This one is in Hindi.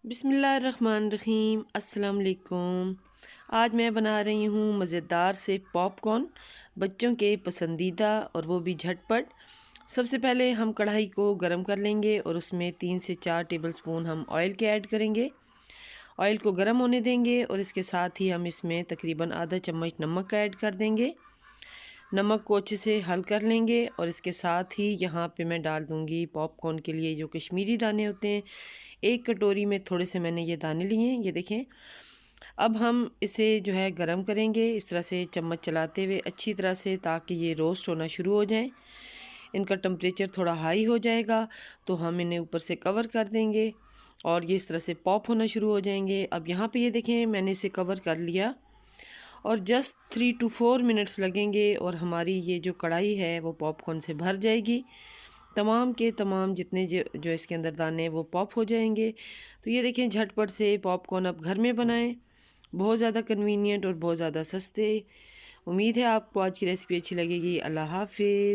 बिस्मिल्लाहिर्रहमानिर्रहीम अस्सलाम वालेकुम। आज मैं बना रही हूँ मज़ेदार से पॉपकॉर्न, बच्चों के पसंदीदा और वो भी झटपट। सबसे पहले हम कढ़ाई को गरम कर लेंगे और उसमें 3 से 4 टेबलस्पून हम ऑयल के ऐड करेंगे। ऑयल को गरम होने देंगे और इसके साथ ही हम इसमें तकरीबन आधा चम्मच नमक का ऐड कर देंगे। नमक को अच्छे से हल कर लेंगे और इसके साथ ही यहाँ पे मैं डाल दूँगी पॉपकॉर्न के लिए जो कश्मीरी दाने होते हैं। एक कटोरी में थोड़े से मैंने ये दाने लिए हैं, ये देखें। अब हम इसे जो है गरम करेंगे इस तरह से चम्मच चलाते हुए अच्छी तरह से, ताकि ये रोस्ट होना शुरू हो जाएं। इनका टेम्परेचर थोड़ा हाई हो जाएगा तो हम इन्हें ऊपर से कवर कर देंगे और ये इस तरह से पॉप होना शुरू हो जाएंगे। अब यहाँ पे ये देखें, मैंने इसे कवर कर लिया और जस्ट 3 to 4 मिनट्स लगेंगे और हमारी ये जो कढ़ाई है वो पॉपकॉर्न से भर जाएगी। तमाम के तमाम जितने जो इसके अंदर दाने हैं वो पॉप हो जाएंगे। तो ये देखें, झटपट से पॉपकॉर्न आप घर में बनाएं, बहुत ज़्यादा कन्वीनियंट और बहुत ज़्यादा सस्ते। उम्मीद है आपको आज की रेसिपी अच्छी लगेगी। अल्लाह हाफिज़।